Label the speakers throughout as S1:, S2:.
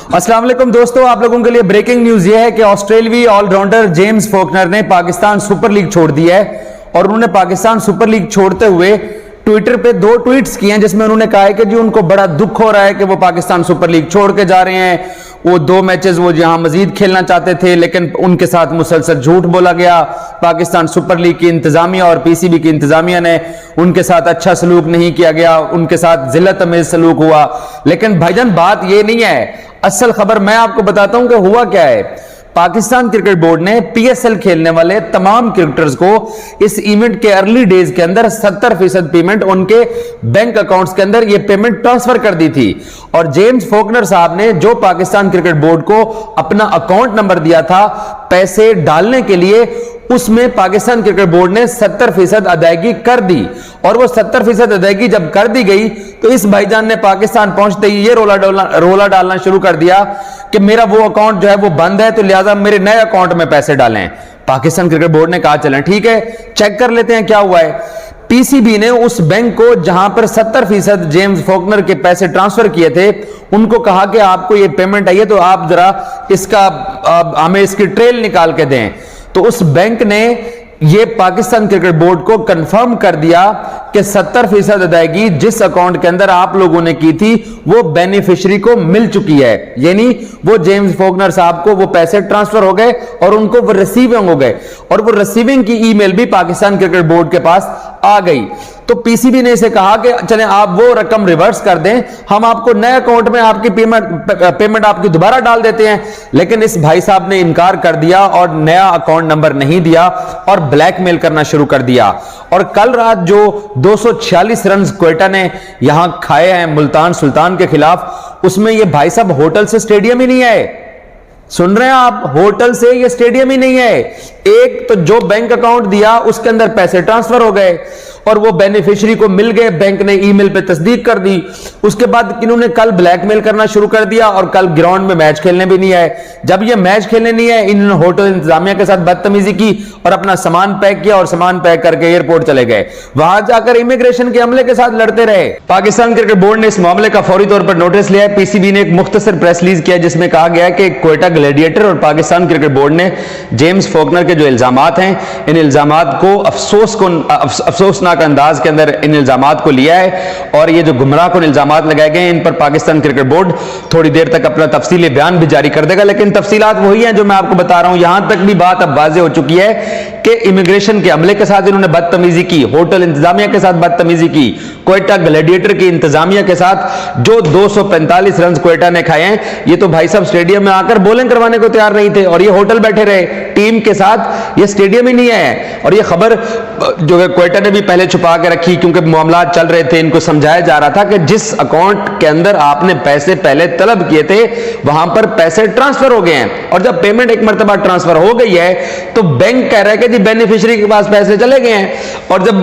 S1: अस्सलाम वालेकुम दोस्तों, आप लोगों के लिए ब्रेकिंग न्यूज यह है कि ऑस्ट्रेलियाई ऑलराउंडर जेम्स फोकनर ने पाकिस्तान सुपर लीग छोड़ दी है। और उन्होंने पाकिस्तान सुपर लीग छोड़ते हुए ट्विटर पे 2 ट्वीट्स किए हैं जिसमें उन्होंने कहा है कि जी उनको बड़ा दुख हो रहा है कि वो पाकिस्तान सुपर लीग छोड़ के जा रहे हैं। वो 2 मैचेस वो यहां मजीद खेलना चाहते थे, लेकिन उनके साथ मुसलसल झूठ बोला गया। पाकिस्तान सुपर लीग की इंतजामिया और पीसीबी की इंतजामिया ने उनके साथ अच्छा सलूक नहीं किया गया, उनके साथ जिल्लत अमेज सलूक हुआ। लेकिन भाईजान बात ये नहीं है, असल खबर मैं आपको बताता हूं कि हुआ क्या है। पाकिस्तान क्रिकेट बोर्ड ने पीएसएल खेलने वाले तमाम क्रिकेटर्स को इस इवेंट के अर्ली डेज के अंदर 70% पेमेंट उनके बैंक अकाउंट्स के अंदर ये पेमेंट ट्रांसफर कर दी थी। और जेम्स फोकनर साहब ने जो पाकिस्तान क्रिकेट बोर्ड को अपना अकाउंट नंबर दिया था पैसे डालने के लिए, उसमें पाकिस्तान क्रिकेट बोर्ड ने 70% अदायगी कर दी। और वो 70% अदायगी जब कर दी गई तो इस भाईजान ने पाकिस्तान पहुंचते ही ये रोला डालना शुरू कर दिया कि मेरा वो अकाउंट जो है वो बंद है, तो लिहाजा मेरे नए अकाउंट में पैसे डालें। पाकिस्तान क्रिकेट बोर्ड ने कहा चलें ठीक है, चेक कर लेते हैं क्या हुआ है। पीसीबी ने उस बैंक को जहां पर 70% जेम्स फोकनर के पैसे ट्रांसफर किए थे, उनको कहा कि आपको ये पेमेंट आई है तो आप जरा इसका हमें इसकी ट्रेल निकाल के दें। तो उस बैंक ने ये पाकिस्तान क्रिकेट बोर्ड को कंफर्म कर दिया कि 70% अदायगी जिस अकाउंट के अंदर आप लोगों ने की थी वो बेनिफिशियरी को मिल चुकी है। यानी वो जेम्स फोकनर साहब को वो पैसे ट्रांसफर हो गए और उनको वो रिसीविंग हो गए, और वो रिसीविंग की ईमेल भी पाकिस्तान क्रिकेट बोर्ड के पास आ गई। तो पीसीबी ने इसे कहा कि चलें आप वो रकम रिवर्स कर दें, हम आपको नए अकाउंट में आपकी पेमेंट आपकी दोबारा डाल देते हैं। लेकिन इस भाई साहब ने इनकार कर दिया और नया अकाउंट नंबर नहीं दिया और ब्लैकमेल करना शुरू कर दिया। और कल रात जो 246 रन क्वेटा ने यहां खाए हैं मुल्तान सुल्तान के खिलाफ, उसमें ये भाई साहब होटल से स्टेडियम ही नहीं आए। सुन रहे हैं आप, होटल से ये स्टेडियम ही नहीं है। एक तो जो बैंक अकाउंट दिया उसके अंदर पैसे ट्रांसफर हो गए और वो बेनिफिशियरी को मिल गए, बैंक ने ईमेल पे तस्दीक कर दी। उसके बाद इन्होंने कल ब्लैकमेल करना शुरू कर दिया और कल ग्राउंड में मैच खेलने भी नहीं आए। जब ये मैच खेलने नहीं आए, इन्होंने होटल इंतजामिया के साथ बदतमीजी की और अपना सामान पैक किया और सामान पैक करके एयरपोर्ट चले गए। वहां जाकर इमिग्रेशन के अमले के साथ लड़ते रहे। पाकिस्तान क्रिकेट बोर्ड ने इस मामले का फौरी तौर पर नोटिस लिया है। पीसीबी ने एक मुख्तसर प्रेस रिलीज किया जिसमें कहा गया कि क्वेटा ग्लैडिएटर और पाकिस्तान क्रिकेट बोर्ड ने जेम्स फोकनर के जो इल्जामात हैं, इन इल्जामात को अफसोसनाक अंदाज के अंदर इन इल्जामात को लिया है। और ये जो गुमराहकुन इल्जामात लगाए गए हैं, इन पर पाकिस्तान क्रिकेट बोर्ड थोड़ी देर तक अपना तफसीली बयान भी जारी कर देगा। लेकिन तफसीलात वही हैं जो मैं आपको बता रहा हूं। यहां तक भी बात अब वाज़ेह हो चुकी है कि इमिग्रेशन के अमले के साथ इन्होंने बदतमीजी की, होटल इंतजामिया के साथ बदतमीजी की, क्वेटा ग्लैडिएटर की इंतजामिया के साथ जो 245 रन क्वेटा ने खाए हैं, ये तो भाई साहब स्टेडियम में आकर बॉलिंग करवाने को तैयार नहीं थे और ये होटल बैठे रहे टीम के साथ। ये स्टेडियम ही नहीं है। और ये खबर जो है क्वेटा ने भी पहले छुपा के रखी क्योंकि मामला चल रहे थे। इनको समझाया जा रहा था कि जिस अकाउंट के अंदर आपने पैसे पहले तलब किए थे वहां पर पैसे ट्रांसफर हो गए हैं, और जब पेमेंट एक मरतबा ट्रांसफर हो गई है तो बैंक कह रहा है कि जी बेनिफिशियरी के पास पैसे चले गए हैं। और जब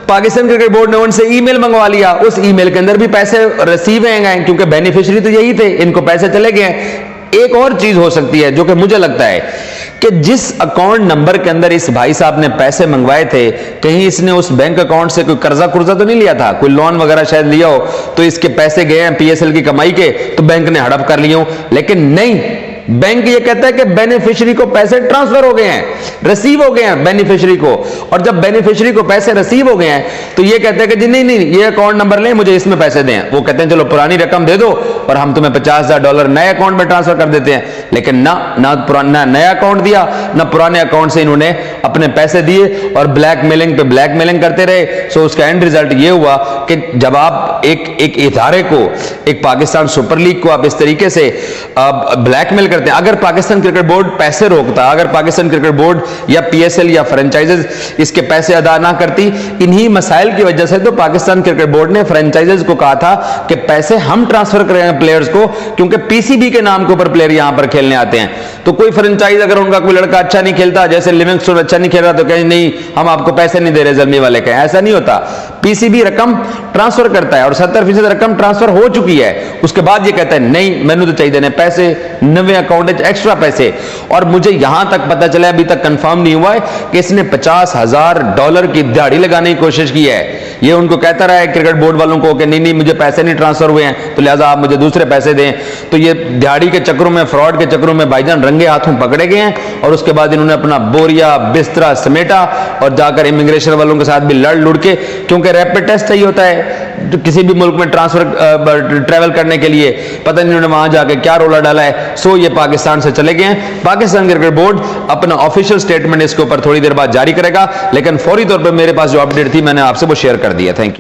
S1: पाकिस्तान क्रिकेट बोर्ड ने उनसे ईमेल मंगवा लिया, उस ईमेल के अंदर भी पैसे रिसीव हैं क्योंकि बेनिफिशियरी तो यही थे, इनको पैसे चले गए हैं। एक और चीज हो सकती है जो कि मुझे लगता है कि जिस अकाउंट नंबर के अंदर इस भाई साहब ने पैसे मंगवाए थे, कहीं इसने उस बैंक अकाउंट से कोई कर्जा कुर्जा तो नहीं लिया था, कोई लोन वगैरह शायद लिया हो, तो इसके पैसे गए हैं पीएसएल की कमाई के, तो बैंक ने हड़प कर लिए हो। लेकिन नहीं, बैंक ये कहता है कि बेनिफिशियरी को पैसे ट्रांसफर हो गए हैं, रिसीव हो गए हैं बेनिफिशियरी को। और जब बेनिफिशियरी को पैसे रिसीव हो गए हैं तो ये कहते हैं कि जी नहीं ये अकाउंट नंबर लें, मुझे इसमें पैसे दें। वो कहते हैं चलो पुरानी रकम दे दो और हम तुम्हें $50,000 नए अकाउंट में ट्रांसफर कर देते हैं। लेकिन ना पुराना नया अकाउंट दिया, ना पुराने अकाउंट से इन्होंने अपने पैसे दिए और ब्लैकमेलिंग पे ब्लैकमेलिंग करते रहे। सो उसका एंड रिजल्ट ये हुआ कि जब आप एक इदारे को, एक पाकिस्तान सुपर लीग को आप इस तरीके से ब्लैकमेल करते हैं, अगर पाकिस्तान क्रिकेट बोर्ड पैसे रोकता, अगर पाकिस्तान क्रिकेट बोर्ड या पीएसएल या फ्रेंचाइजेज इसके पैसे अदा ना करती, इन्हीं मसाइल की वजह से तो पाकिस्तान क्रिकेट बोर्ड ने फ्रेंचाइजेज को कहा था कि पैसे हम ट्रांसफर करें प्लेयर्स को, क्योंकि पीसीबी के नाम के ऊपर प्लेयर यहां पर खेलने आते हैं। तो कोई फ्रेंचाइज अगर उनका कोई लड़का अच्छा नहीं खेलता, जैसे लिविंगस्टोन अच्छा नहीं खेल रहा, तो कहें नहीं हम आपको पैसे नहीं दे रहे जल्मी वाले कहें, ऐसा नहीं होता। पीसीबी रकम ट्रांसफर करता है और 70% रकम ट्रांसफर हो चुकी है। उसके बाद ये कहता है नहीं मैंने तो चाहिए देने पैसे, नवे अकाउंट एक्स्ट्रा पैसे। और मुझे यहां तक पता चला, अभी तक कंफर्म नहीं हुआ है कि इसने $50,000 की दिहाड़ी लगाने की कोशिश की है। ये उनको कहता रहा है क्रिकेट बोर्ड वालों को कि नहीं मुझे पैसे नहीं ट्रांसफर हुए हैं, तो लिहाजा आप मुझे दूसरे पैसे दें। तो ये दिहाड़ी के चक्करों में, फ्रॉड के चक्करों में भाईजान रंगे हाथों पकड़े गए हैं और उसके बाद इन्होंने अपना बोरिया बिस्तरा समेटा और जाकर इमिग्रेशन वालों के साथ भी लड़ लुड़ के, क्योंकि रैपिड टेस्ट सही होता है तो किसी भी मुल्क में ट्रैवल करने के लिए, पता नहीं इन्होंने वहां जाके क्या रोला डाला है। सो ये पाकिस्तान से चले गए हैं। पाकिस्तान क्रिकेट बोर्ड अपना ऑफिशियल स्टेटमेंट इसके ऊपर थोड़ी देर बाद जारी करेगा, लेकिन फौरी तौर पर मेरे पास जो अपडेट थी मैंने आपसे वो शेयर कर दिया। Thank you.